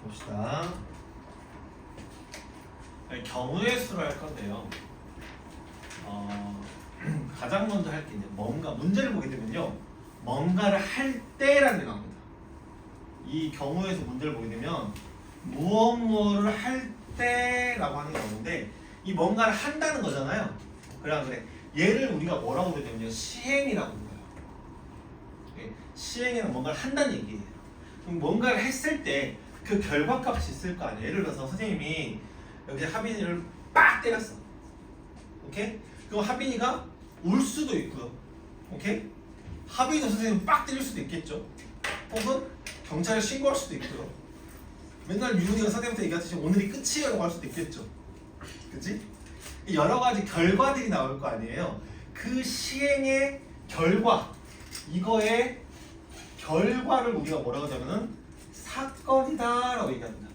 봅시다. 경우의 수를 할 건데요. 가장 먼저 할 게 있는 뭔가 문제를 보게 되면요, 뭔가를 할 때라는 게 나옵니다. 이 경우에서 문제를 보게 되면 무엇을 할 때라고 하는 게 나오는데, 이 뭔가를 한다는 거잖아요. 그래 얘를 우리가 뭐라고 부르게 되면요, 시행이라고 불러요. 시행이란 뭔가를 한다는 얘기예요. 그럼 뭔가를 했을 때 그 결과값이 있을 거 아니에요. 예를 들어서 선생님이 여기 하빈이를 빡 때렸어. 오케이? 그럼 하빈이가 울 수도 있고요. 오케이? 하빈이도 선생님 빡 때릴 수도 있겠죠. 혹은 경찰에 신고할 수도 있고요. 맨날 유은이가 선생님한테 얘기하듯이 오늘이 끝이에요 라고 할 수도 있겠죠. 그치? 여러 가지 결과들이 나올 거 아니에요. 그 시행의 결과, 이거의 결과를 우리가 뭐라고 하자면은 사건이다 라고 얘기합니다.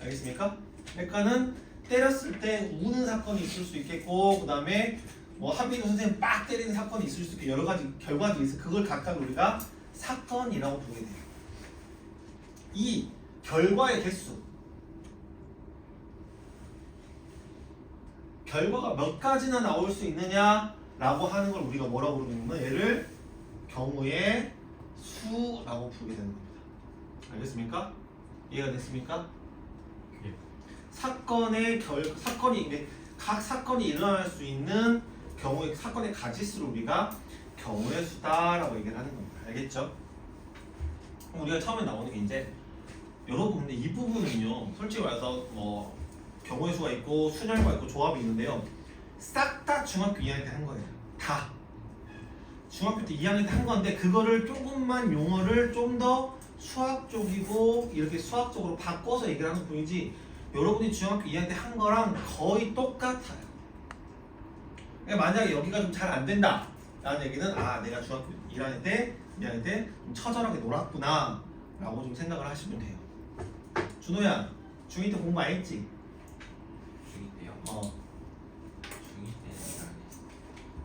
알겠습니까? 그러니까는 때렸을 때 우는 사건이 있을 수 있겠고, 그 다음에 뭐 하빈이 선생님 빡 때리는 사건이 있을 수 있고, 여러 가지 결과들이 있어. 그걸 각각 우리가 사건이라고 부르게 돼요. 이 결과의 개수, 결과가 몇 가지나 나올 수 있느냐라고 하는 걸 우리가 뭐라고 부르냐면 얘를 경우의 수라고 부르게 되는 겁니다. 알겠습니까? 이해가 됐습니까? 예. 각 사건이 일어날 수 있는 경우의 사건의 가지수를 우리가 경우의 수다라고 얘기를 하는 겁니다. 알겠죠? 우리가 처음에 나오는 게 이제 여러분, 근데 이 부분은요, 솔직히 말해서 뭐 경우의 수가 있고 순열과 있고 조합이 있는데요, 싹 다 중학교 2학년 때 한 거예요. 다 중학교 때 2학년 때 한 건데, 그거를 조금만 용어를 좀 더 수학적이고 이렇게 수학적으로 바꿔서 얘기를 하는 뿐이지, 여러분이 중학교 2학년 때 한 거랑 거의 똑같아요. 그러니까 만약에 여기가 좀 잘 안 된다 라는 얘기는, 아, 내가 중학교 1학년 때 2학년 때 좀 처절하게 놀았구나 라고 좀 생각을 하시면 돼요. 준호야, 중2 때 공부 많이 했지? 중2 때요?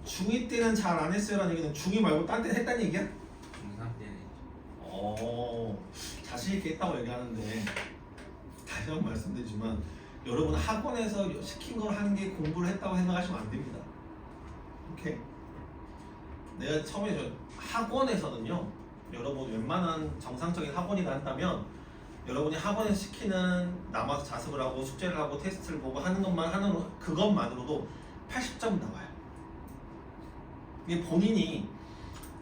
중2 때는 잘 안 중2 때는 잘 했어요. 안 했어요라는 얘기는 중2 말고 딴 때는 했다는 얘기야? 중3 때는 자신 있게 했다고 얘기하는데, 다시 한번 말씀드리지만 여러분 학원에서 시킨 걸 하는 게 공부를 했다고 생각하시면 안 됩니다. 오케이? 내가 처음에 학원에서는요, 여러분 웬만한 정상적인 학원이라 한다면 여러분이 학원에서 시키는 남아서 자습을 하고 숙제를 하고 테스트를 보고 하는 것만 하는 그것만으로도 80점 나와요. 이게 본인이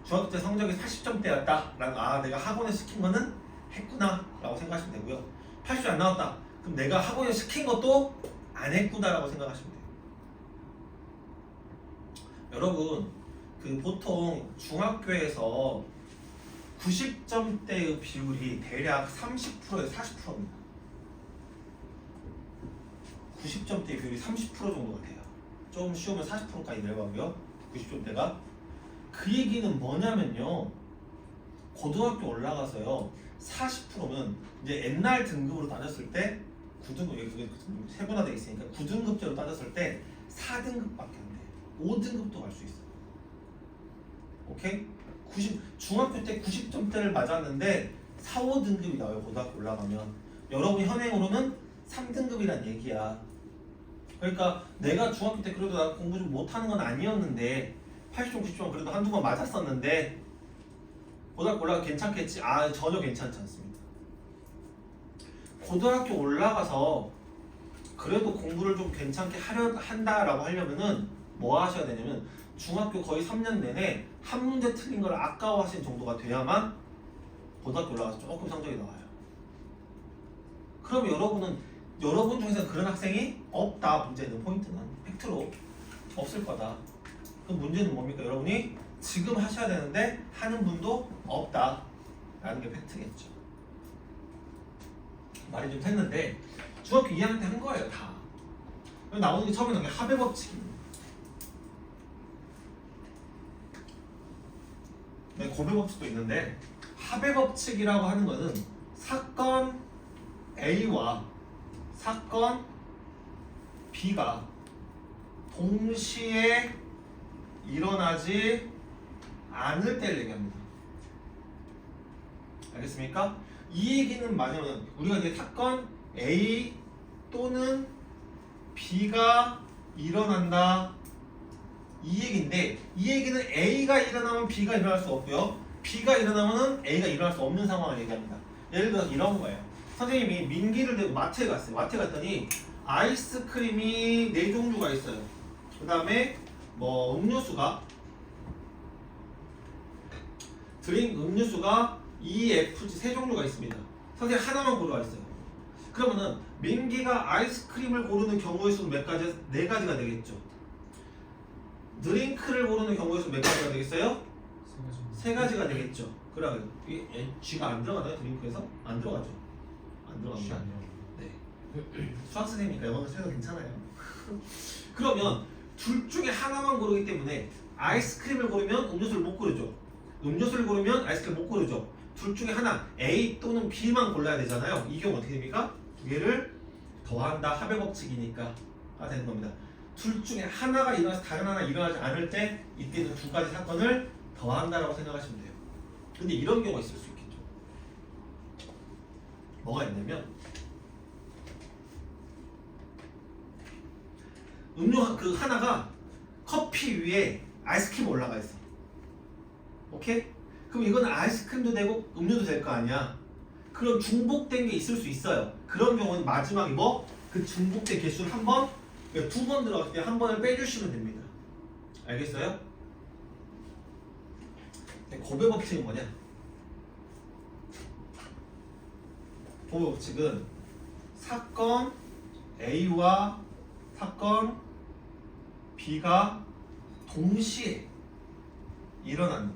중학교 때 성적이 80점대였다 라는, 아, 내가 학원에서 시킨 거는 했구나 라고 생각하시면 되고요. 80점 안 나왔다, 그럼 내가 학원에서 시킨 것도 안 했구나 라고 생각하시면 돼요. 여러분, 그 보통 중학교에서 90점대의 비율이 대략 30%에서 40%입니다. 90점대 비율이 30% 정도가 돼요. 좀 쉬우면 40%까지 내려가고요. 90점대가. 그 얘기는 뭐냐면요, 고등학교 올라가서요, 40%면 이제 옛날 등급으로 따졌을 때 9등급, 여기 세분화되어 있으니까 9등급제로 따졌을 때 4등급밖에 안 돼요. 5등급도 갈 수 있어요. 오케이? 중학교 때 90점대를 맞았는데 4, 5등급이 나와요. 고등학교 올라가면 여러분이 현행으로는 3등급이란 얘기야. 그러니까 내가 중학교 때 그래도 나 공부 좀 못하는 건 아니었는데 80점, 90점 그래도 한두 번 맞았었는데 고등학교 올라가 괜찮겠지? 아, 전혀 괜찮지 않습니다. 고등학교 올라가서 그래도 공부를 좀 괜찮게 한다라고 하려면은 뭐 하셔야 되냐면, 중학교 거의 3년 내내 한 문제 틀린 걸 아까워하시는 정도가 돼야만 고등학교 올라가서 조금 성적이 나와요. 그럼 여러분 중에서 그런 학생이 없다. 문제는 포인트는 팩트로 없을 거다. 그럼 문제는 뭡니까? 여러분이 지금 하셔야 되는데 하는 분도 없다 라는 게 팩트겠죠. 말이 좀 샜는데 중학교 2학년 때 한 거예요. 다 나오는 게 처음에 나온 게 합의 법칙입니다. 네, 고배 법칙도 있는데, 합의 법칙이라고 하는 것은 사건 A와 사건 B가 동시에 일어나지 않을 때를 얘기합니다. 알겠습니까? 이 얘기는 뭐냐면 우리가 이제 사건 A 또는 B가 일어난다 이 얘기인데 이 얘기는 A가 일어나면 B가 일어날 수 없고요. B가 일어나면 A가 일어날 수 없는 상황을 얘기합니다. 예를 들어서 이런 거예요. 선생님이 민기를 들고 마트에 갔어요. 마트에 갔더니 아이스크림이 4종류가 있어요. 그 다음에 뭐 음료수가 음료수가 E, F, G 3종류가 있습니다. 선생님 하나만 고르라 했어요. 그러면은 민기가 아이스크림을 고르는 경우의 수는 몇 가지? 4가지가 되겠죠. 드링크를 고르는 경우의 수는 몇 가지가 되겠어요? 3가지가 되겠죠. 그러면 이게 G가 안 들어가나요? 드링크에서? 안 들어가죠. 안 들어갑니다. 네. 수학 선생님이니까 영어가 수학은 괜찮아요. 그러면 둘 중에 하나만 고르기 때문에 아이스크림을 고르면 음료수를 못 고르죠. 음료수를 고르면 아이스크림 못 고르죠. 둘 중에 하나 A 또는 B만 골라야 되잖아요. 이 경우 어떻게 됩니까? 두 개를 더한다 합의 법칙이니까 되는 겁니다. 둘 중에 하나가 일어나서 다른 하나 일어나지 않을 때 이때는 두 가지 사건을 더한다라고 생각하시면 돼요. 근데 이런 경우가 있을 수 있겠죠. 뭐가 있냐면 음료 그 하나가 커피 위에 아이스크림 올라가 있어. 오케이? 그럼 이거는 아이스크림도 되고 음료도 될 거 아니야. 그런 중복된 게 있을 수 있어요. 그런 경우는 마지막에 뭐? 그 중복된 개수를 한 번, 그러니까 2번 들어갔을 때 한 번을 빼주시면 됩니다. 알겠어요? 고배 법칙은 뭐냐? 고배 법칙은 사건 A와 사건 B가 동시에 일어나는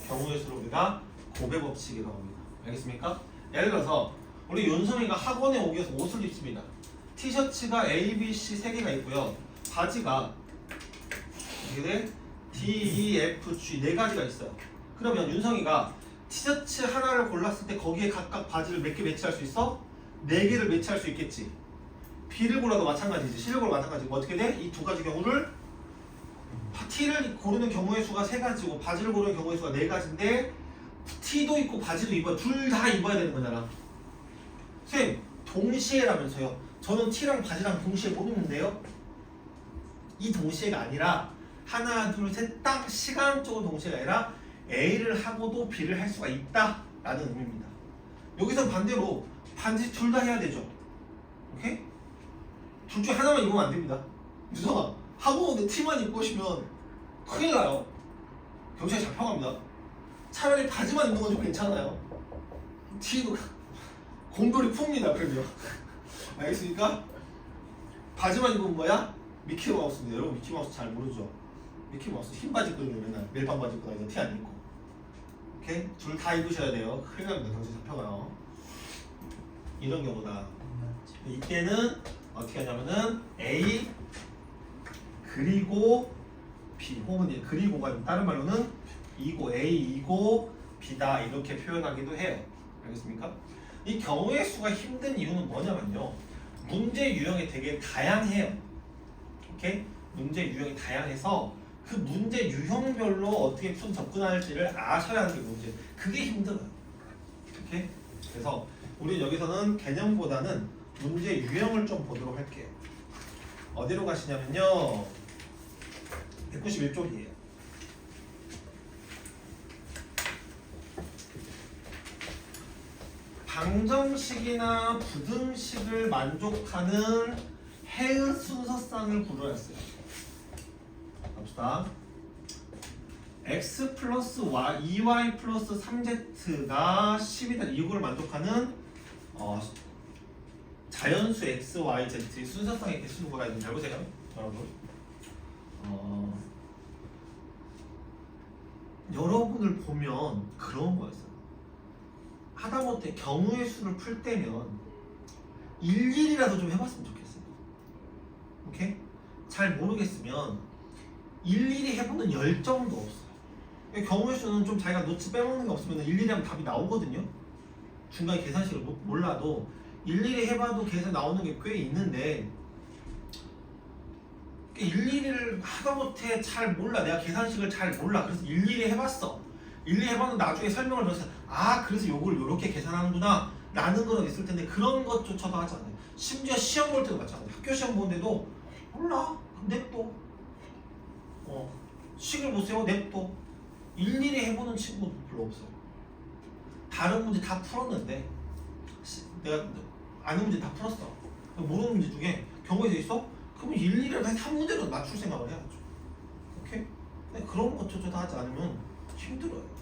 경우의 수를 우리가 고배 법칙이라고 합니다. 알겠습니까? 예를 들어서 우리 윤성이가 학원에 오기 위해서 옷을 입습니다. 티셔츠가 A, B, C 3개가 있고요. 바지가 어떻게 돼? D, E, F, G 4가지가 있어요. 그러면 윤성이가 티셔츠 하나를 골랐을 때 거기에 각각 바지를 몇 개 매치할 수 있어? 4개를 매치할 수 있겠지. B를 골라도 마찬가지지. C를 골라도 마찬가지고 어떻게 돼? 이 두 가지 경우를 T를 고르는 경우의 수가 3가지고 바지를 고르는 경우의 수가 4가지인데 T도 입고 바지도 입어야 둘 다 입어야 되는 거잖아. 선생님 동시에라면서요. 저는 T랑 바지랑 동시에 못 입는데요. 이 동시에가 아니라 하나 둘 셋 딱 시간적으로 동시에가 아니라 A를 하고도 B를 할 수가 있다라는 의미입니다. 여기서 반대로 반드시 둘 다 해야 되죠. 오케이? 둘 중에 하나만 입으면 안 됩니다. 유성아 학원 오는데 T만 입고 오시면 큰일 나요. 경찰에 잡혀갑니다. 차라리 바지만 입는 건 좀 괜찮아요. T도 곰돌이 풉니다. 그러면 알겠습니까? 바지만 입으면 뭐야? 미키마우스인데 여러분 미키마우스 잘 모르죠? 미키마우스 흰 바지 입거든요. 맨날 멜빵 바지 입고 다니서 티 안 입고. 오케이? 둘 다 입으셔야 돼요. 큰일 납니다. 경찰에 잡혀가요. 이런 경우다. 이때는 어떻게 하냐면은 A 그리고 B 혹은 그리고가 다른 말로는 이고 A이고 B다 이렇게 표현하기도 해요. 알겠습니까? 이 경우의 수가 힘든 이유는 뭐냐면요. 문제 유형이 되게 다양해요. 오케이? 문제 유형이 다양해서 그 문제 유형별로 어떻게 접근할지를 아셔야 하는 게 문제. 그게 힘들어요. 오케이? 그래서 우리 여기서는 개념보다는 문제 유형을 좀 보도록 할게요. 어디로 가시냐면요. 191쪽이에요. 방정식이나 부등식을 만족하는 해의 순서쌍을 구별했어요. 갑시다. x 플러스 y, 2y 플러스 3z가 10이다. 이거를 만족하는 자연수 x, y, z의 순서쌍이 이렇게 쓰는 거라 잘 보세요, 여러분. 여러분을 보면 그런 거였어요. 하다못해 경우의 수를 풀 때면 일일이라도 좀 해봤으면 좋겠어요. 오케이? 잘 모르겠으면 일일이 해보는 열정도 없어요. 경우의 수는 좀 자기가 노트 빼먹는 게 없으면 일일이 하면 답이 나오거든요. 중간에 계산식을 몰라도 일일이 해봐도 계산 나오는 게 꽤 있는데 일일이를 하다못해 잘 몰라. 내가 계산식을 잘 몰라. 그래서 일일이 해봤어. 일일이 해봤는데 나중에 설명을 들어서 아 그래서 요걸 요렇게 계산하는구나 라는 거는 있을 텐데 그런 것조차도 하지 않아요. 심지어 시험 볼 때도 마찬가지예요. 학교 시험 보는데도 몰라 냅둬. 식을 보세요 냅둬. 일일이 해보는 친구도 별로 없어요. 다른 문제 다 풀었는데 내가 아는 문제 다 풀었어. 모르는 문제 중에 경우에 돼 있어? 그러면 일일이 한 문제로 맞출 생각을 해야죠. 오케이? 근데 그런 것조차도 하지 않으면 힘들어요.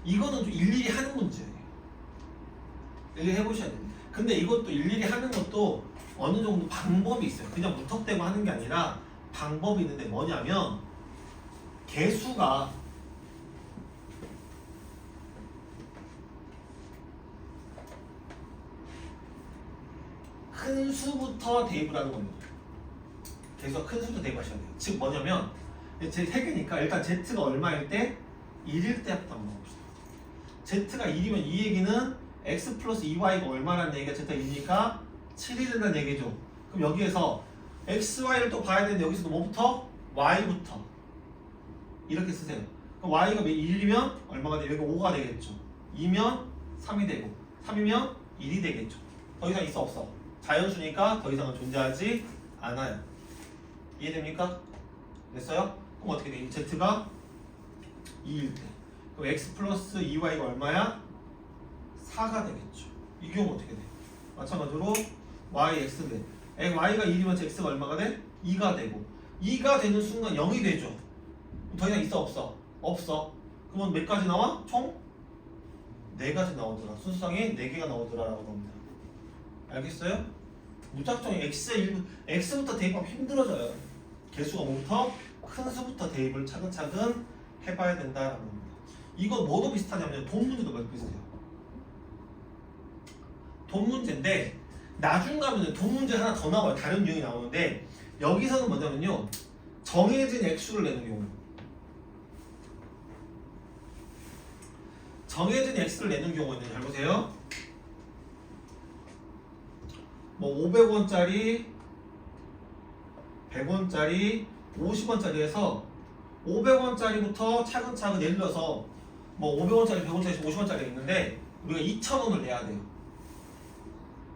이거는 좀 일일이 하는 문제예요. 일일이 해보셔야 돼요. 근데 이것도 일일이 하는 것도 어느 정도 방법이 있어요. 그냥 무턱대고 하는 게 아니라 방법이 있는데 뭐냐면 개수가 큰 수부터 대입을 하는 겁니다. 개수가 큰 수부터 대입하셔야 돼요. 즉 뭐냐면 제 3개니까 일단 z가 얼마일 때 1일 때부터 한번 봅시다. z가 1이면 이 얘기는 x 플러스 2y가 얼마라는 얘기가 z가 2니까 7이 된다는 얘기죠. 그럼 여기에서 x, y를 또 봐야 되는데 여기서도 뭐부터? y부터 이렇게 쓰세요. 그럼 y가 1이면 얼마가 돼요? 여기 5가 되겠죠. 2면 3이 되고 3이면 1이 되겠죠. 더 이상 있어 없어? 자연수니까 더 이상은 존재하지 않아요. 이해됩니까? 됐어요? 그럼 어떻게 돼? z가 2일 때 그럼 x 플러스 2y가 얼마야? 4가 되겠죠. 이 경우 어떻게 돼? 마찬가지로 y, x 돼. y가 1이면 x가 얼마가 돼? 2가 되고 2가 되는 순간 0이 되죠. 더 이상 있어 없어? 없어. 그러면 몇 가지 나와? 총 4가지 나오더라. 순수상에 4개가 나오더라라고 합니다. 알겠어요? 무작정 x부터 대입하면 힘들어져요. 개수가 뭐부터? 큰 수부터 대입을 차근차근 해봐야 된다라는 겁니다. 이거 뭐도 비슷하냐면 돈 문제도 비슷해요. 돈 문제인데 나중 가면 돈 문제 하나 더 나와요. 다른 유형이 나오는데 여기서는 뭐냐면요. 정해진 액수를 내는 경우. 정해진 x를 내는 경우에는 잘 보세요. 뭐 500원짜리, 100원짜리, 50원짜리 해서 500원짜리부터 차근차근 예를 들어서 뭐 500원짜리, 100원짜리, 50원짜리가 있는데 우리가 2,000원을 내야 돼요.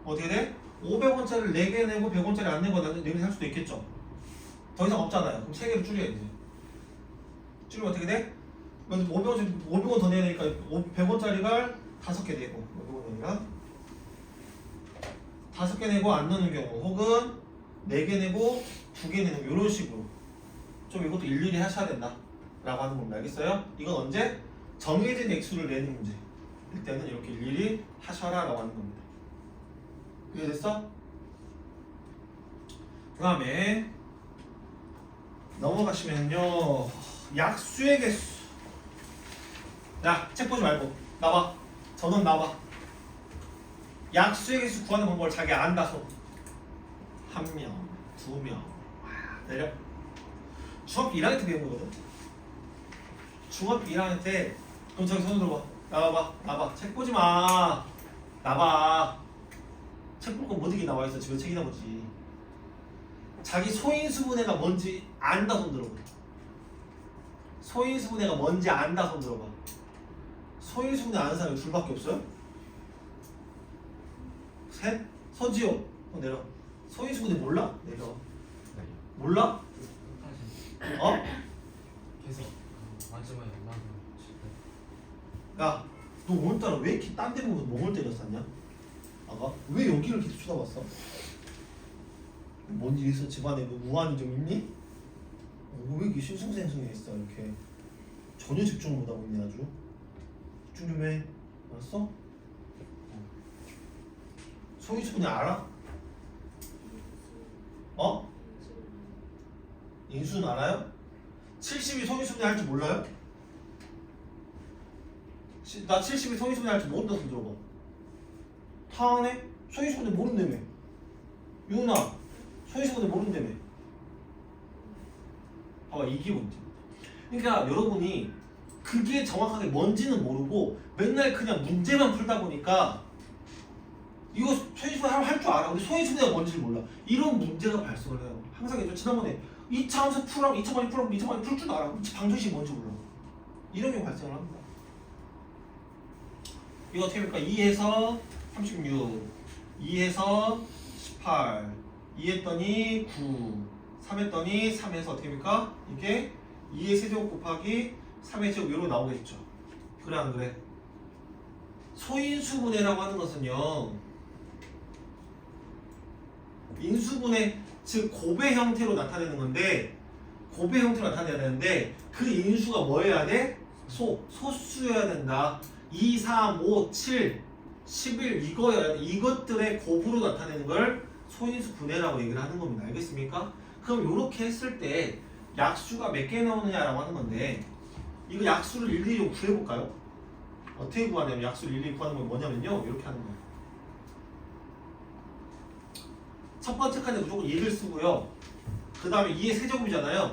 어떻게 돼? 500원짜리를 4개 내고 100원짜리 안 내고 4개 살 수도 있겠죠. 더 이상 없잖아요. 그럼 3개를 줄여야지. 줄이면 어떻게 돼? 500원 더 내야 되니까 100원짜리가 5개 내고 500원짜리가 5개 내고 안 넣는 경우 혹은 4개 내고 2개 내는 이런 식으로 좀 이것도 일일이 하셔야 된다 라고 하는 겁니다. 알겠어요? 이건 언제? 정해진 액수를 내는 문제 일 때는 이렇게 일일이 하셔라 라고 하는 겁니다. 이해됐어? 그 다음에 넘어가시면요 약수의 개수. 야, 책 보지 말고 나와. 전원 나와. 약수의 개수 구하는 방법을 자기 안다 손. 1명, 2명. 내려. 중학교 1학년 때 배운 거거든. 중학교 1학년 때 그럼 저기 손 들어봐. 나와봐. 책 보지 마. 나봐. 책 볼 거 뭐든지 나와 있어. 집에 책이나 보지. 자기 소인수분해가 뭔지 안다 손 들어봐. 소인수분해가 뭔지 안다 손 들어봐. 소인수분해 아는 사람이 둘밖에 없어요? 셋? 서지호 내려. 소인수분해 몰라? 내려. 몰라? 어? 계속 마지막에 연락을 야, 너 오늘따라 왜 이렇게 딴 데 보면서 멍을 때렸었냐? 아가? 왜 여기를 계속 쳐다봤어? 뭔 일 있어? 집안에 뭐 우환이 좀 있니? 왜 이렇게 싱숭생숭했어 이렇게 전혀 집중 못하고 있네 아주. 집중 좀 해. 알았어? 소인수분해 알아? 어? 인수는 알아요? 70이 소인수분해 할 줄 몰라요? 나 70이 소인수분해 할 줄 모른다 손 들어봐. 타하네? 소인수분해 모른다며. 유나 소인수분해 모른다며. 봐봐 이게 문제. 그러니까 여러분이 그게 정확하게 뭔지는 모르고 맨날 그냥 문제만 풀다 보니까 이거 소인수분해 할 줄 알아. 근데 소인수분해가 뭔지를 몰라. 이런 문제가 발생을 해요. 항상 예전 지난번에 2차함수 풀라고 2차만이 풀라고 2차만이 풀 줄 알아. 방정식이 뭔지 몰라. 이런 게 발생을 합니다. 이거 어떻게 할까? 2에서 36, 2에서 18, 2 했더니 9, 3 했더니 3에서 어떻게 합니까? 이게 2의 세제곱 곱하기 3의 제곱 이로 나오겠죠. 그래 안 그래? 소인수분해라고 하는 것은요, 인수분해, 즉 곱의 형태로 나타내는 건데, 곱의 형태로 나타내야 되는데 그 인수가 뭐여야 돼? 소수여야 된다. 2, 3, 5, 7, 11 이거여야 돼. 이것들의 곱으로 나타내는 걸 소인수 분해라고 얘기를 하는 겁니다. 알겠습니까? 그럼 이렇게 했을 때 약수가 몇 개 나오느냐라고 하는 건데, 이거 약수를 일일이 좀 구해볼까요? 어떻게 구하냐면, 약수를 일일이 구하는 건 뭐냐면요, 이렇게 하는 거예요. 첫 번째 칸에 무조건 1을 쓰고요. 그 다음에 2의 세제곱이잖아요.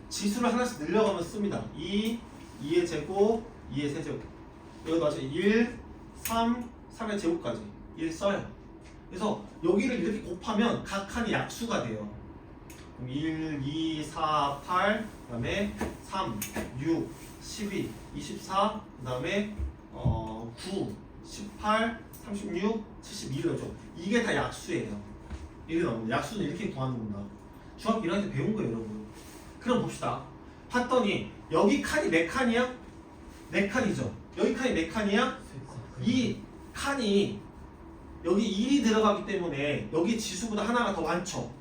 지수를 하나씩 늘려가면서 씁니다. 2의 제곱, 2의 세제곱. 여기 맞죠? 1, 3, 3의 제곱까지 1 써요. 그래서 여기를 이렇게 곱하면 각 칸이 약수가 돼요. 그럼 1, 2, 4, 8, 그 다음에 3, 6, 12, 24, 그 다음에 9, 18, 36, 72죠. 이게 다 약수예요. 이게 나옵니다. 약수는 이렇게 구하는 겁니다. 중학교 1학년 때 배운 거예요, 여러분. 그럼 봅시다. 봤더니 여기 칸이 몇 칸이야? 4칸이죠. 여기 칸이 몇 칸이야? 이 칸이 여기 1이 들어가기 때문에 여기 지수보다 하나가 더 많죠.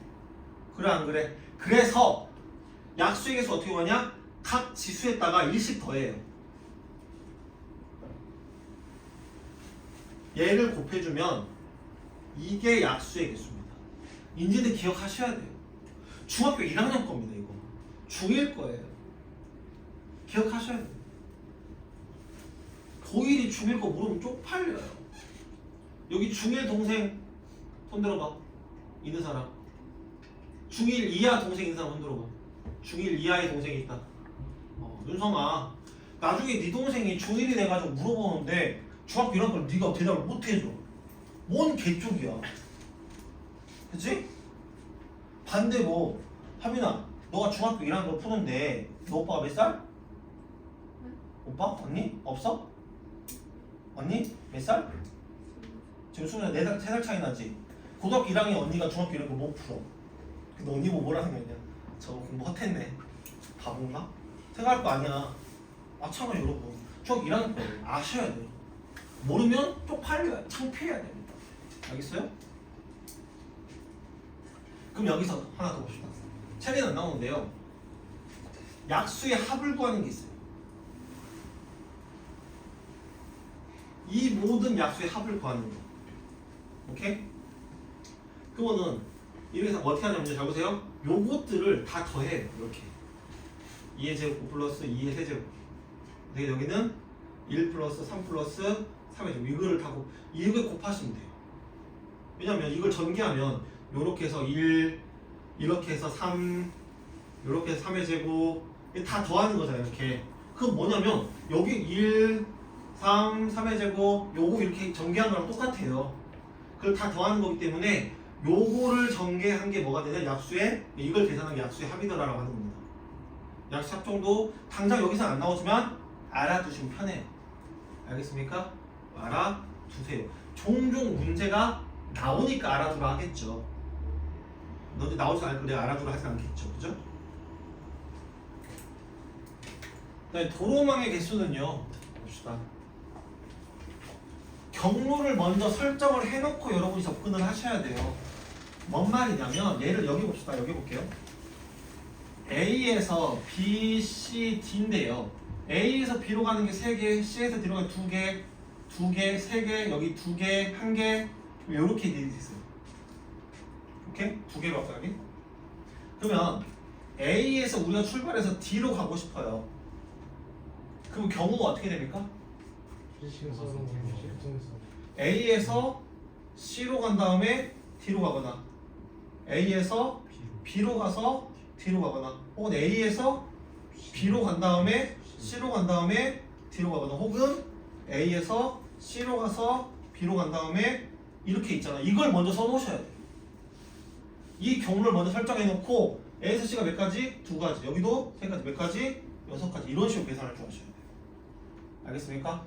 그래 안 그래? 그래서 약수의 개수 어떻게 구하냐? 각 지수에다가 1씩 더해요. 얘를 곱해주면 이게 약수의 개수입니다. 인지들 기억하셔야 돼요. 중학교 1학년 겁니다. 이거 중1 거예요. 기억하셔야 돼요. 고1이 중1 거 모르면 쪽팔려요. 여기 중1 동생 손 들어봐. 있는 사람. 중1 이하 동생 있는 사람 손 들어봐. 중1 이하의 동생이 있다. 윤성아, 나중에 네 동생이 중1이 돼가지고 물어보는데 중학교 1학년 걸 네가 대답을 못해줘. 뭔 개쪽이야. 그치? 반대로 하빈아, 너가 중학교 1학년 걸 푸는데 너 오빠가 몇 살? 오빠? 언니? 없어? 언니? 몇 살? 지금 수능에 3살 차이 나지? 고등학교 1학년 언니가 중학교 1학년 못 풀어. 근데 언니 뭐 뭐라 하는 거냐? 저거 공부 헛했네. 바본가? 생각할 거 아니야. 마찬가지 여러분. 중학교 1학년 거 아셔야 돼요. 모르면 쪽팔려야, 창피해야 됩니다. 알겠어요? 그럼 여기서 하나 더 봅시다. 책에는 안 나오는데요. 약수의 합을 구하는 게 있어요. 이 모든 약수의 합을 구하는 거. 오케이? 그거는 이렇게 어떻게 하냐면 잘 보세요. 요것들을 다 더해요. 이렇게 2의 제곱 9 플러스 2의 세제곱. 근데 여기는 1 플러스 3 플러스 3의 제곱. 이거를 다 이걸 곱하시면 돼요. 왜냐면 이걸 전개하면 요렇게 해서 1, 이렇게 해서 3, 요렇게 해서 3의 제곱 다 더하는 거잖아요. 이렇게. 그건 뭐냐면 여기 1, 3, 3의 제곱 요거 이렇게 전개한 거랑 똑같아요. 그걸 다 더하는 거기 때문에 요거를 전개한 게 뭐가 되냐? 약수의, 이걸 계산한 게 약수의 합이더라라고 하는 겁니다. 약수 합 정도 당장 여기서 안 나오지만 알아두시면 편해요. 알겠습니까? 알아두세요. 종종 문제가 나오니까 알아두라 하겠죠. 너도 나오지 않고 내가 알아두라 하지 않겠죠. 그죠? 네, 도로망의 개수는요. 봅시다. 경로를 먼저 설정을 해놓고 여러분이 접근을 하셔야 돼요. 뭔 말이냐면 얘를 여기 봅시다. 여기 볼게요. A에서 B, C, D인데요. A에서 B로 가는 게 3개, C에서 D로 가는 게 2개, 2개, 3개, 여기 2개, 1개 이렇게 돼 있어요. 오케이? 2개로 할까요? 여기? 그러면 A에서 우리가 출발해서 D로 가고 싶어요. 그럼 경우가 어떻게 됩니까? A에서 C로 간 다음에 D로 가거나 A에서 B로 가서 D로 가거나 혹은 A에서 B로 간 다음에 C로 간 다음에 D로 가거나 혹은 A에서 C로 가서 B로 간 다음에 이렇게 있잖아. 이걸 먼저 써놓으셔야 돼요. 이 경로를 먼저 설정해 놓고 A에서 C가 몇 가지? 2가지. 여기도 3가지. 몇 가지? 6가지. 이런 식으로 계산할 줄 아셔야 돼요. 알겠습니까?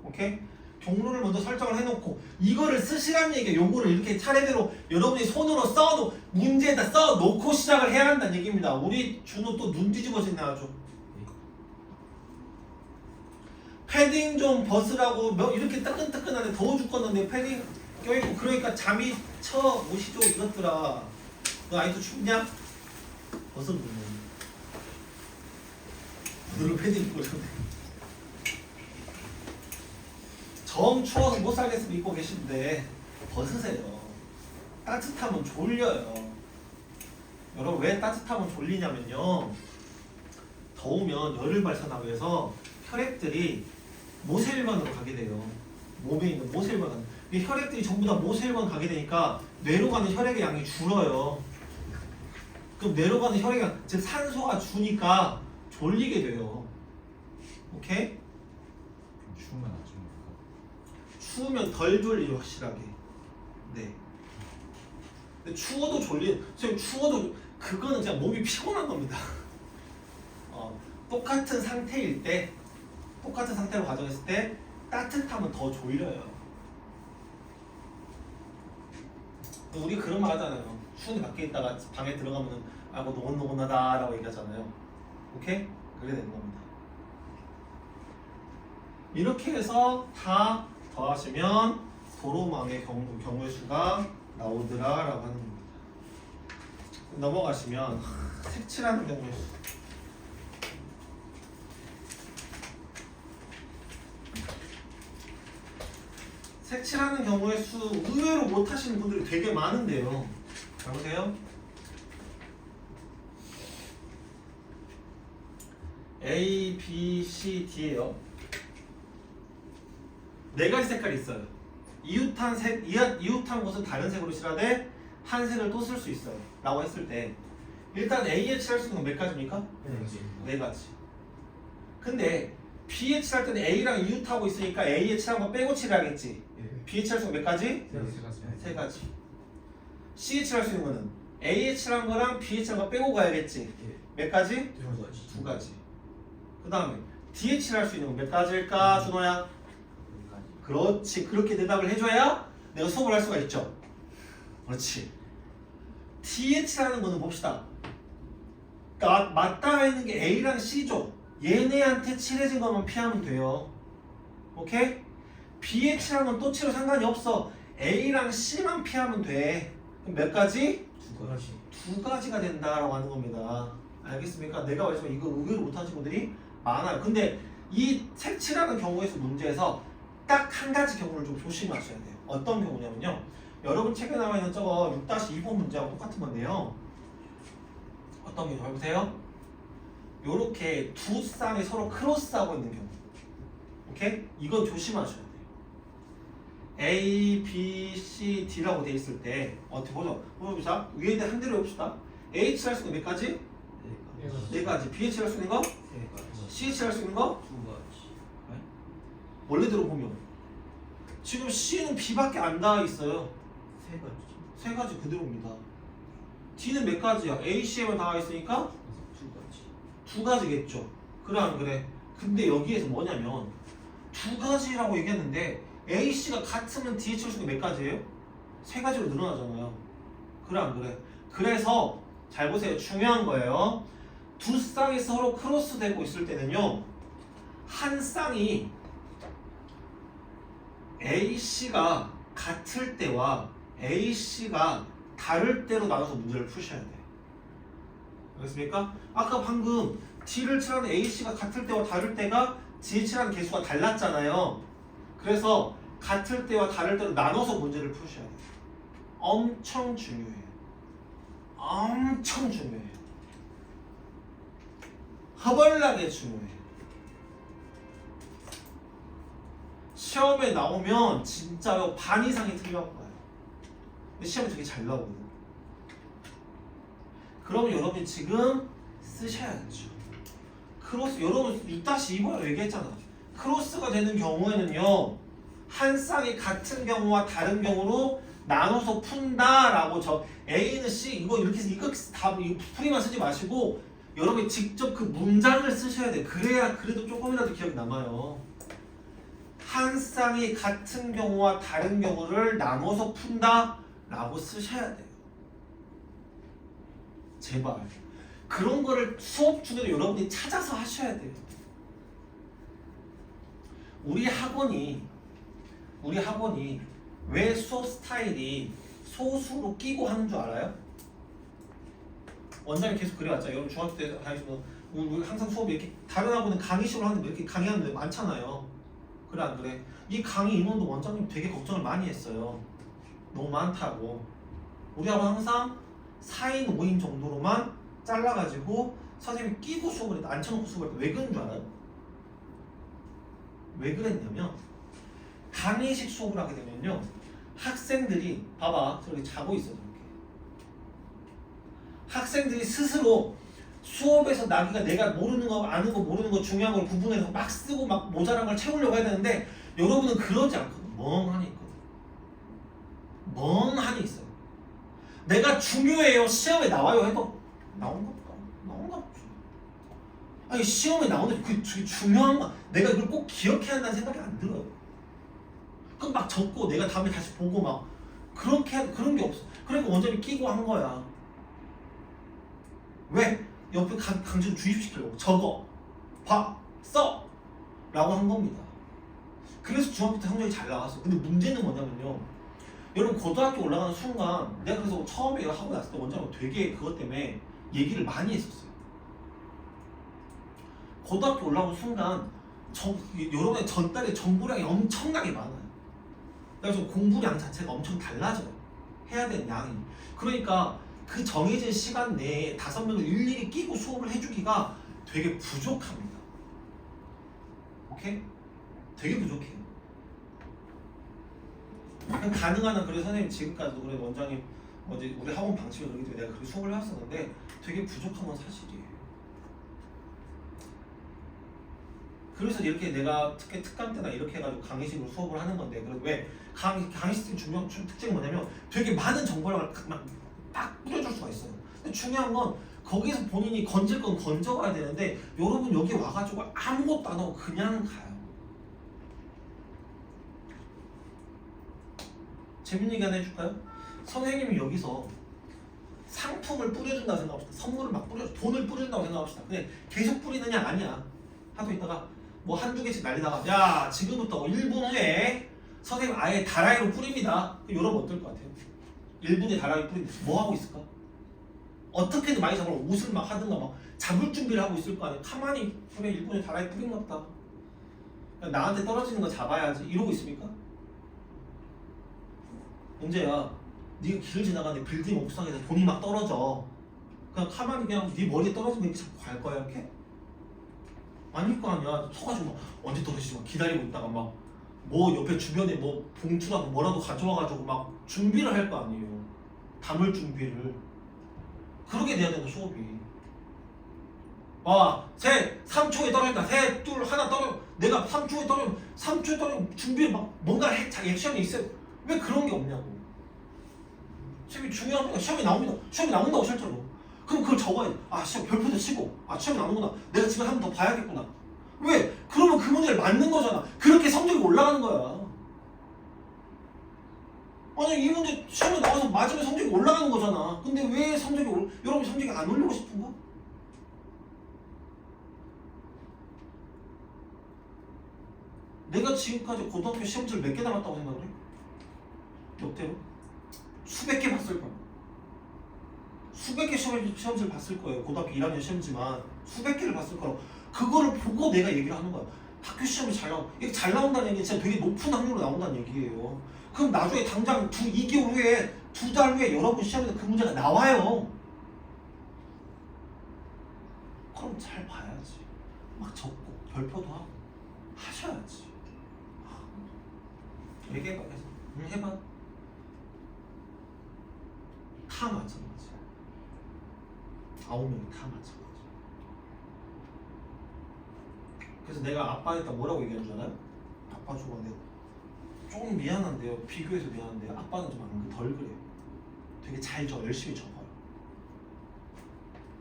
오케이? 경로를 먼저 설정을 해놓고 이거를 쓰시라는 얘기야. 요거를 이렇게 차례대로 여러분이 손으로 써도 문제에다 써놓고 시작을 해야 한다는 얘기입니다. 우리 준호 또 눈 뒤집어지네 아주. 패딩 좀 벗으라고 이렇게 따끈따끈하네. 더워 죽겠는데 패딩 껴있고 그러니까 잠이 쳐 오시죠 이것들아. 너 아직도 춥냐? 벗어 그러면. 너를 패딩 입고 저래. 정 추워서 못 살겠으면 입고 계신데 벗으세요. 따뜻하면 졸려요. 여러분 왜 따뜻하면 졸리냐면요. 더우면 열을 발산하기 위해서 혈액들이 모세혈관으로 가게 돼요. 몸에 있는 모세혈관. 이 혈액들이 전부 다 모세혈관 가게 되니까 뇌로 가는 혈액의 양이 줄어요. 그럼 뇌로 가는 혈액의 양, 즉 산소가 주니까 졸리게 돼요. 오케이? 추우면 안 춥니까? 추우면 덜 졸리죠 확실하게. 네. 근데 추워도 선생님 추워도 그거는 그냥 몸이 피곤한 겁니다. 똑같은 상태일 때 똑같은 상태로 가정했을 때 따뜻하면 더 졸려요. 우리 그런 말 하잖아요. 추운데 밖에 있다가 방에 들어가면 아고 노곤노곤하다라고 얘기하잖아요. 오케이? 그게 되는 겁니다. 이렇게 해서 다 더하시면 도로망의 경우의 수가 나오더라라고 하는 겁니다. 넘어가시면 색칠하는 경우의 수. 색칠하는 경우의 수 의외로 못하시는 분들이 되게 많은데요. 잘 보세요. A, B, C, D예요. 네 가지 색깔이 있어요. 이웃한 곳은 다른 색으로 칠하되 한 색을 또 쓸 수 있어요. 라고 했을 때 일단 A에 칠할 수 있는 건 몇 가지입니까? 네 가지. 근데 B에 칠할 때는 A랑 이웃하고 있으니까 A에 칠한 거 빼고 칠해야겠지. B에 칠할 수 있는 몇 가지? 세 가지. C에 칠할 수 있는 거는 A에 칠한 거랑 B에 칠한 거 빼고 가야겠지. 몇 가지? 두 가지. 그 다음에 D에 칠할 수 있는 건 몇 가지일까, 준호야? 그렇지. 그렇게 대답을 해줘야 내가 수업을 할 수가 있죠. 그렇지. T에 칠하는 거는 봅시다. 맞닿아 있는 게 A랑 C죠. 얘네한테 칠해진 것만 피하면 돼요. 오케이? B에 칠한 건 또 칠해도 상관이 없어. A랑 C만 피하면 돼. 그럼 몇 가지? 두 가지가 된다라고 하는 겁니다. 알겠습니까? 내가 말했지만 이거 의외로 못하시는 분들이 많아요. 근데 이 색칠하는 경우에서 문제에서 딱 한 가지 경우를 좀 조심하셔야 돼요. 어떤 경우냐면요. 여러분 책에 나와 있는 저거 6-2번 문제하고 똑같은 건데요. 어떤 경우 해보세요. 요렇게 두 쌍이 서로 크로스하고 있는 경우. 오케이? 이건 조심하셔야 돼요. A, B, C, D라고 돼 있을 때 어떻게 보죠? 보자. 위에 한 대로 해봅시다. A 칠할 수 있는 몇 가지? 네 가지. B에 칠할 수 있는 거? C에 칠할 수 있는 거? 원래대로 보면 지금 C는 B밖에 안 닿아 있어요. 세 가지 그대로입니다. D는 몇 가지야? A, C에만 닿아 있으니까 두 가지겠죠. 그래 안 그래? 근데 여기에서 뭐냐면 두 가지라고 얘기했는데 A, C가 같으면 D에 칠 수 있는 몇 가지예요? 세 가지로 늘어나잖아요. 그래 안 그래? 그래서 잘 보세요. 중요한 거예요. 두 쌍이 서로 크로스 되고 있을 때는요. 한 쌍이 AC가 같을 때와 AC가 다를 때로 나눠서 문제를 푸셔야 돼요. 알겠습니까? 아까 방금 D를 칠하는 AC가 같을 때와 다를 때가 D에 칠하는 개수가 달랐잖아요. 그래서 같을 때와 다를 때로 나눠서 문제를 푸셔야 돼요. 엄청 중요해요. 엄청 중요해요. 허벌나게 중요해요. 시험에 나오면 진짜요 반 이상이 틀려봐요. 근데 시험에 되게 잘 나오거든요. 그러면 여러분이 지금 쓰셔야죠. 크로스 여러분 6-2번으로 얘기했잖아. 크로스가 되는 경우에는요 한 쌍이 같은 경우와 다른 경우로 나눠서 푼다라고 저 A는 C 이거 이렇게 이거 다 풀이만 쓰지 마시고 여러분이 직접 그 문장을 쓰셔야 돼. 그래야 그래도 조금이라도 기억이 남아요. 한 쌍이 같은 경우와 다른 경우를 나눠서 푼다 라고 쓰셔야 돼요. 제발 그런 거를 수업 중에도 여러분이 찾아서 하셔야 돼요. 우리 학원이 왜 수업 스타일이 소수로 끼고 하는 줄 알아요? 원장님 계속 그래왔죠. 여러분 중학교 때 다니시면 우리 항상 수업이 이렇게 다른 학원은 강의식으로 하는데 이렇게 강의하는 데 많잖아요. 그래 안 그래? 이 강의 인원도 원장님 되게 걱정을 많이 했어요. 너무 많다고. 우리 학원 항상 4인 5인 정도로만 잘라가지고 선생님이 끼고 수업을 했다. 앉혀놓고 수업을 했다. 왜 그런 줄 알아요? 왜 그랬냐면 강의식 수업을 하게 되면요 학생들이 봐봐 저렇게 자고 있어 저렇게 학생들이 스스로 수업에서 나기가 내가 모르는 거 아는 거 모르는 거 중요한 걸 구분해서 막 쓰고 막 모자란 걸 채우려고 해야 되는데 여러분은 그러지 않거든. 멍하니 있거든. 멍하니 있어요. 내가 중요해요 시험에 나와요 해도 나온가 보다. 나온가 보다. 아니 시험에 나오는데 그게 중요한 거 내가 이걸 꼭 기억해야 한다는 생각이 안 들어요. 그럼 막 적고 내가 다음에 다시 보고 막 그런 게 없어. 그러니까 원장님이 끼고 한 거야. 왜? 옆에 강제로 주입시키려고 적어, 봐, 써! 라고 한 겁니다. 그래서 중학교 때 성적이 잘 나왔어. 근데 문제는 뭐냐면요 여러분 고등학교 올라가는 순간 내가 그래서 처음에 이거 하고 났을 때 원장님 되게 그것 때문에 얘기를 많이 했었어요. 고등학교 올라오는 순간 여러분의 전달의 정보량이 엄청나게 많아요. 그래서 공부량 자체가 엄청 달라져요. 해야 되는 양이. 그러니까 그 정해진 시간 내에 5명을 일일이 끼고 수업을 해주기가 되게 부족합니다. 오케이? 되게 부족해요. 가능한 한 그래서 선생님 지금까지도 그래 원장님 어제 우리 학원 방식이 그러기 때문에 내가 그렇게 수업을 해왔었는데 되게 부족한 건 사실이에요. 그래서 이렇게 내가 특강 때나 이렇게 해가지고 강의식으로 수업을 하는 건데 왜 강의식 중요한 특징이 뭐냐면 되게 많은 정보량을 막 뿌려줄 수가 있어요. 근데 중요한 건 거기서 본인이 건질 건 건져가야 되는데 여러분 여기 와가지고 아무것도 안 하고 그냥 가요. 재밌는 얘기 하나 해줄까요? 선생님이 여기서 상품을 뿌려준다고 생각합시다. 선물을 막 돈을 뿌려준다고 생각합시다. 근데 계속 뿌리느냐? 아니야. 하도 있다가 뭐 한두 개씩 날리다가 야 지금부터 1분 후에 선생님 아예 다라이로 뿌립니다. 여러분 어떨 것 같아요? 1분에 다라이 뿌리는데 뭐 하고 있을까? 어떻게든 많이 잡으러 옷을 막 하든가 막 잡을 준비를 하고 있을 거 아니에요. 가만히 그래 1분에 다라이 뿌린가 보다. 나한테 떨어지는 거 잡아야지 이러고 있습니까? 은재야 네가 길을 지나가는데 빌딩 옥상에서 돈이 막 떨어져. 그냥 가만히 그냥 네 머리에 떨어지면 이렇게 잡고 갈 거야 이렇게? 아닐 거 아니야. 서가지고 막 언제 떨어지지 막 기다리고 있다가 막 뭐 옆에 주변에 뭐 봉투라도 뭐라도 가져와가지고 막 준비를 할 거 아니에요. 담을 준비를. 그렇게 돼야 되는 수업이. 와, 셋, 3초에 떨어진다. 셋, 둘, 하나 떨어져. 내가 3초에 떨어져. 3초에 떨어져. 준비를 막 뭔가 액션이 있어요. 왜 그런 게 없냐고. 시험이 중요합니다. 시험이 나옵니다. 시험이 나온다고 실제로. 그럼 그걸 적어야 돼. 아 시험 별표도 치고 아 시험이 나오는구나. 내가 집에 한 번 더 봐야겠구나. 왜? 그러면 그 문제를 맞는 거잖아. 그렇게 성적이 올라가는 거야. 아니 이 문제 시험에 나와서 맞으면 성적이 올라가는 거잖아. 근데 왜 여러분 성적이 안 올리고 싶은가? 내가 지금까지 고등학교 시험지를 몇 개 남았다고 생각을 해? 몇 대로? 수백 개 봤을 거야. 수백 개 시험지를 봤을 거예요. 고등학교 1학년 시험지만 수백 개를 봤을 거라고. 그거를 보고 내가 얘기를 하는 거야. 학교 시험이 이게 잘 나온다는 얘기는 진짜 되게 높은 확률로 나온다는 얘기예요. 그럼 나중에 당장 2개월 후에 2달 후에 여러분 시험에서 그 문제가 나와요. 그럼 잘 봐야지. 막 적고 별표도 하고 하셔야지. 얘기해봐. 응, 해봐. 다 마찬가지. 9명이 다 마찬가지. 그래서 내가 아빠한테 뭐라고 얘기한 줄 알아요? 아빠 주고 내가 조금 미안한데요. 비교해서 미안한데요. 아빠는 좀 덜 그래요. 되게 잘 열심히 적어요.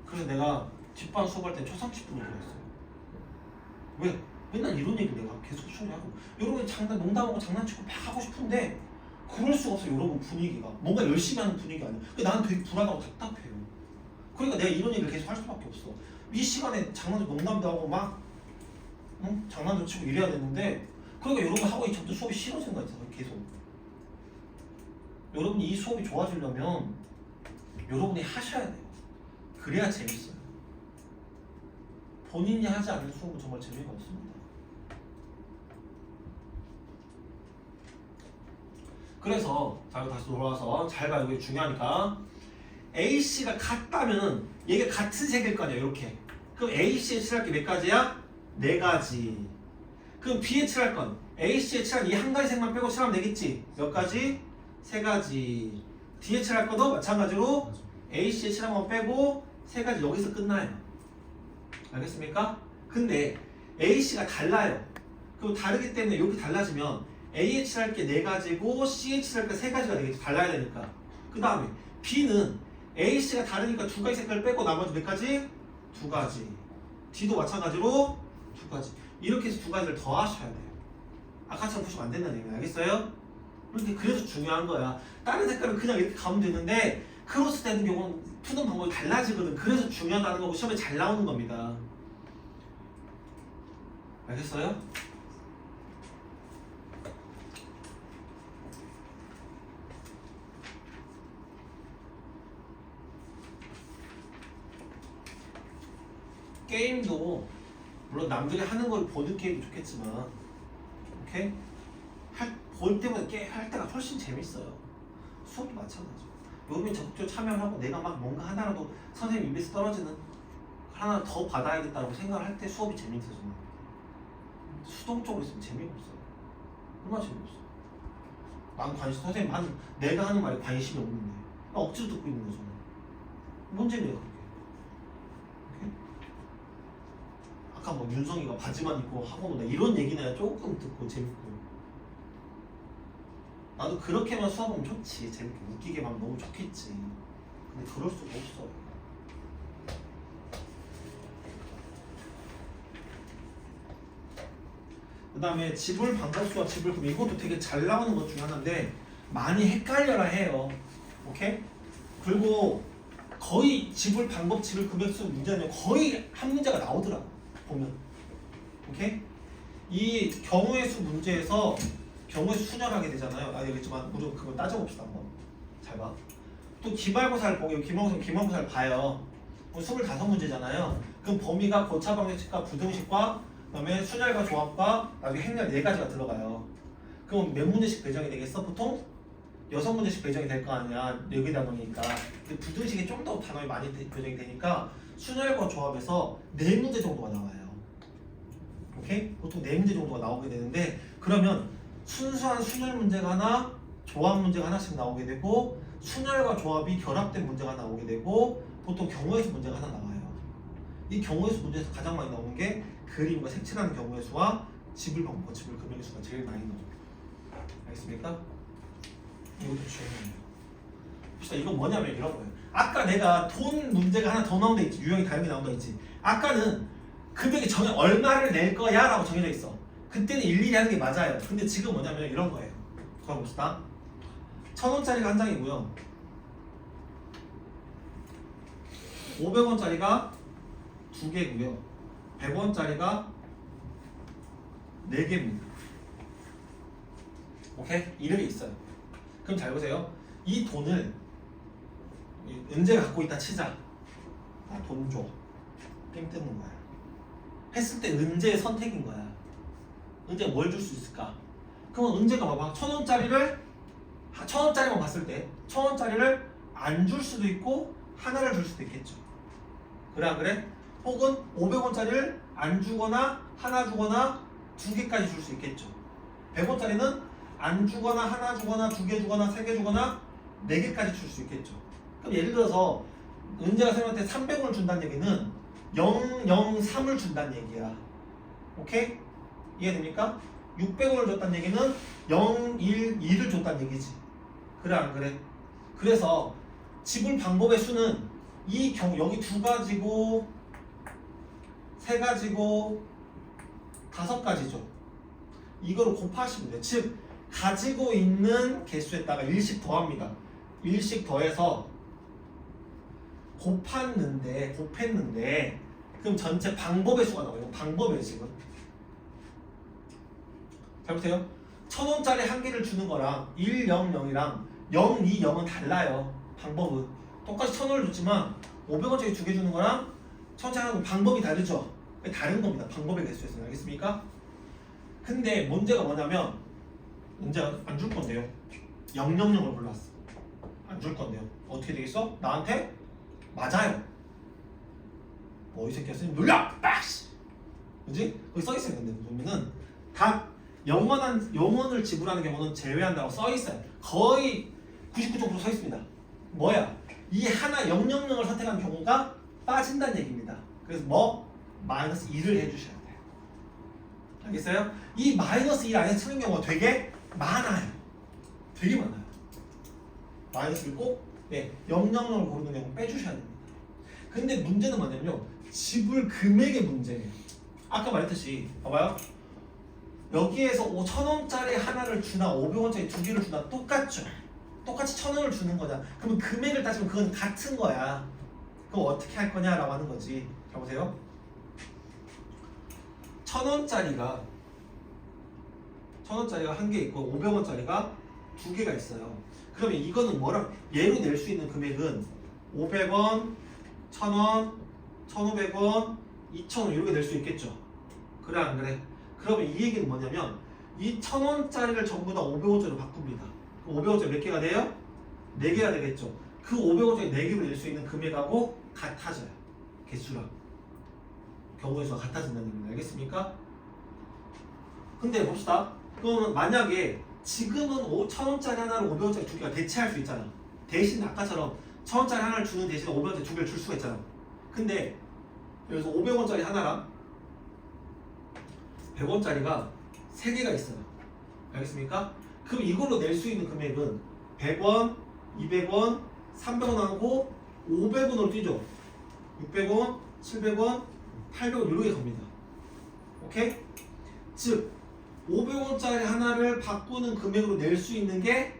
그래서 내가 뒷반 수업할 때 초상집분을 그렸어요. 왜? 맨날 이런 얘기 내가 계속 처리하고 여러분이 농담하고 장난치고 막 하고 싶은데 그럴 수가 없어. 여러분 분위기가 뭔가 열심히 하는 분위기 아니야. 나는 되게 불안하고 답답해요. 그러니까 내가 이런 얘기를 계속 할 수밖에 없어. 이 시간에 장난도 농담도 하고 막 장난도 치고 이래야 되는데 그러니까 여러분 하고 있던 수업이 싫어지는 거야 계속. 여러분이 이 수업이 좋아지려면 여러분이 하셔야 돼요. 그래야 재밌어요. 본인이 하지 않는 수업은 정말 재미가 없습니다. 그래서 자 다시 돌아와서 잘 봐요. 이게 중요하니까 AC가 같다면 얘가 같은 색일 거 아니야. 이렇게. 그럼 AC에 칠할 게 몇 가지야? 4가지. 그럼 B에 칠할 건 AC에 칠할 이 한 가지 색만 빼고 칠하면 되겠지? 몇 가지? 3가지. D에 칠할 것도 마찬가지로 맞아. AC에 칠한 거 빼고 3가지. 여기서 끝나요. 알겠습니까? 근데 AC가 달라요. 그럼 다르기 때문에 이렇게 달라지면 A에 칠할 게 4가지고 C에 칠할 게 3가지가 되겠지. 달라야 되니까. 그 다음에 B는 AC가 다르니까 2가지 색깔을 빼고 나머지 몇 가지? 2가지. D도 마찬가지로 2가지. 이렇게 해서 2가지를 더 하셔야 돼요. 아까처럼 푸시면 안 된다는 얘기 알겠어요? 이렇게 그래서 중요한 거야. 다른 색깔은 그냥 이렇게 가면 되는데 크로스 되는 경우는 푸는 방법이 달라지거든. 그래서 중요하다는 거고 시험에 잘 나오는 겁니다. 알겠어요? 게임도 물론 남들이 하는 걸 보는 게임도 좋겠지만 오케이? 볼 때보다 할 때가 훨씬 재밌어요. 수업도 마찬가지고 여러분이 적극적으로 참여하고 내가 막 뭔가 하나라도 선생님 입에서 떨어지는 하나 더 받아야겠다고 생각을 할 때 수업이 재밌어요. 저는. 수동적으로 있으면 재미가 없어요. 얼마나 재미없어. 난 관심 선생님 내가 하는 말에 관심이 없는데 나 억지로 듣고 있는 거잖아. 뭔 재미야 그게. 오케이? 아까 뭐 윤성이가 바지만 입고 학원 온다 이런 얘기나 조금 듣고 재밌고 나도 그렇게만 수업하면 좋지. 재밌게 웃기게만 너무 좋겠지. 근데 그럴 수가 없어요. 그 다음에 지불 방법수와 지불 금액 이것도 되게 잘 나오는 것 중에 하나인데 많이 헷갈려라 해요. 오케이? 그리고 거의 지불 방법, 지불 금액수 문제는 거의 한 문제가 나오더라고 보면. 오케이? 이 경우의 수 문제에서 경우의 수 순열하게 되잖아요. 여기 있지만 우리 그거 따져봅시다 한번. 잘 봐. 또 기말고사를 보고 기말고사를 봐요. 25문제잖아요. 그럼 범위가 고차 방정식과 부등식과 그다음에 순열과 조합과 나중에 행렬 4가지가 들어가요. 그럼 몇 문제씩 배정이 되겠어? 보통 6문제씩 배정이 될 거 아니야. 4개 단원이니까. 근데 부등식이 좀 더 단원이 많이 배정이 되니까 순열과 조합에서 4문제 정도가 나와요. 오케이? 보통 4문제 정도가 나오게 되는데 그러면 순수한 순열 문제가 하나, 조합 문제가 하나씩 나오게 되고 순열과 조합이 결합된 문제가 나오게 되고 보통 경우의 수 문제가 하나 나와요. 이 경우의 수 문제에서 가장 많이 나오는 게 그림과 색칠하는 경우의 수와 지불 방법, 지불 금액의 수가 제일 많이 나옵니다. 알겠습니까? 이것도 중요해요. 봅시다. 이건 뭐냐면 이런 거예요. 아까 내가 돈 문제가 하나 더 나온 데 있지. 유형이 다른 게 나온 데 있지. 아까는 금액이 얼마를 낼 거야 라고 정해져 있어. 그때는 일일이 하는 게 맞아요. 근데 지금 뭐냐면 이런 거예요. 그거 봅시다. 1,000원짜리가 한 장이고요. 500원짜리가 2개고요. 100원짜리가 4개입니다. 오케이? 이렇게 있어요. 그럼 잘 보세요. 이 돈을 은재가 갖고 있다 치자. 돈 줘. 삥 뜨는 거야. 했을 때 은재의 선택인 거야. 은재가 뭘 줄 수 있을까? 그러면 은재가 봐봐. 1,000원짜리만 봤을 때 1,000원짜리를 안 줄 수도 있고 하나를 줄 수도 있겠죠. 그래 안 그래? 혹은 500원짜리를 안 주거나 하나 주거나 2개까지 줄 수 있겠죠. 100원짜리는 안 주거나 하나 주거나 2개 주거나 3개 주거나 4개까지 줄 수 있겠죠. 그럼 예를 들어서 은재가 선생님한테 300원을 준다는 얘기는 003을 준다는 얘기야. 오케이? 이해됩니까? 600원을 줬다는 얘기는 012를 줬다는 얘기지. 그래 안 그래? 그래서 지불 방법의 수는 이 경우 여기 2가지고 3가지고 5가지죠. 이거를 곱하시면 돼요. 즉 가지고 있는 개수에다가 1씩 더합니다. 1씩 더해서 곱했는데 그럼 전체 방법의 수가 나와요. 방법이에요 지금. 잘 보세요. 1000원짜리 한 개를 주는 거랑 100이랑 020은 달라요. 방법은 똑같이 1000원을 줬지만 500원짜리 2개 주는 거랑 1000원짜리 하는 방법이 다르죠. 다른 겁니다. 방법의 개수에서는. 알겠습니까? 근데 문제가 뭐냐면 문제가 안 줄 건데요. 000을 골랐어. 안 줄 건데요. 어떻게 되겠어? 나한테 맞아요. 뭐 이 새끼야 선생님 놀려! 빡시! 그지? 거기 써있어요. 근데 보면은 다 영원을 지불하는 경우는 제외한다고 써있어요. 거의 99% 써있습니다. 뭐야? 이 하나 000을 선택한 경우가 빠진다는 얘기입니다. 그래서 뭐? 마이너스 2를 해주셔야 돼요. 알겠어요? 이 마이너스 2 안에 쓰는 경우가 되게 많아요. 되게 많아요. 마이너스를 꼭 000을 고르는 경우 빼주셔야 됩니다. 근데 문제는 뭐냐면요. 지불 금액의 문제예요. 아까 말했듯이 봐봐요. 여기에서 5,000원짜리 하나를 주나 500원짜리 2개를 주나 똑같죠. 똑같이 1,000원을 주는 거잖아. 그러면 금액을 따지면 그건 같은 거야. 그럼 어떻게 할 거냐라고 하는 거지. 자 보세요. 1,000원짜리가 한 개 있고 500원짜리가 2개가 있어요. 그러면 이거는 뭐랑 얘로 낼 수 있는 금액은 500원, 1,000원, 1,500원, 2,000원 이렇게 낼 수 있겠죠. 그래 안 그래? 그러면 이 얘기는 뭐냐면 이 1,000원짜리를 전부 다 500원짜리로 바꿉니다. 500원짜리 몇 개가 돼요? 4개가 되겠죠. 그 500원짜리 4개로 낼 수 있는 금액하고 같아져요. 개수랑 경우의 수가 같아진다는 얘기입니다. 알겠습니까? 근데 봅시다. 그러면 만약에 지금은 1,000원짜리 하나를 500원짜리 2개가 대체할 수 있잖아. 대신 아까처럼 1,000원짜리 하나를 주는 대신에 500원짜리 2개를 줄 수가 있잖아. 근데 여기서 500원짜리 하나랑 100원짜리가 3개가 있어요. 알겠습니까? 그럼 이걸로 낼 수 있는 금액은 100원, 200원, 300원 하고 500원으로 뛰죠. 600원, 700원, 800원 이렇게 갑니다. 오케이? 즉 500원짜리 하나를 바꾸는 금액으로 낼 수 있는 게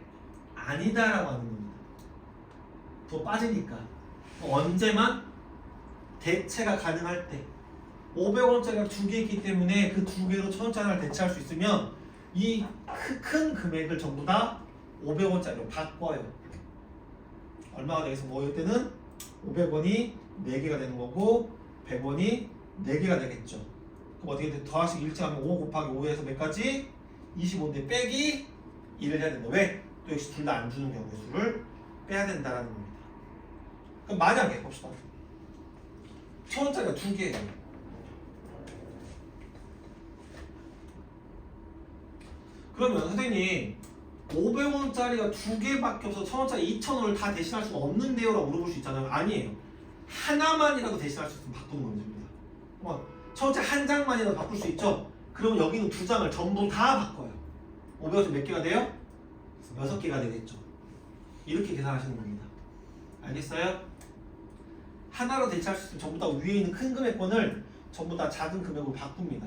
아니다라고 하는 겁니다. 더 빠지니까. 언제만? 대체가 가능할 때. 500원짜리가 2개 있기 때문에 그 2개로 1,000원짜리를 대체할 수 있으면 이 큰 금액을 전부 다 500원짜리로 바꿔요. 얼마가 되겠어? 뭐 이때는 500원이 4개가 되는 거고 100원이 4개가 되겠죠. 그럼 어떻게 돼? 더하기 일치하면 5 곱하기 5에서 몇 가지? 25인데 빼기 1을 해야 된다. 왜? 또 역시 둘 다 안 주는 경우의 수를 빼야 된다는 겁니다. 그럼 만약에 봅시다. 1,000원짜리가 2개예요. 그러면 선생님 500원짜리가 2개밖에 없어서 1,000원짜리 2,000원을 다 대신할 수가 없는데요? 라고 물어볼 수 있잖아요. 아니에요. 하나만이라도 대신할 수 있으면 바꾸는 문제입니다. 1,000원짜리 한 장만이라도 바꿀 수 있죠? 그러면 여기는 2장을 전부 다 바꿔요. 500원짜리 몇 개가 돼요? 6개가 되겠죠. 이렇게 계산하시는 겁니다. 알겠어요? 하나로 대체할 수 있으면 전부 다 위에 있는 큰 금액권을 전부 다 작은 금액으로 바꿉니다.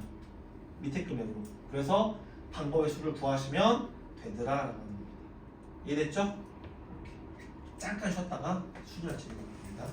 밑에 금액으로. 그래서 방법의 수를 구하시면 되더라라고 하는 겁니다. 이해됐죠? 오케이. 잠깐 쉬었다가 수준을 치는 겁니다.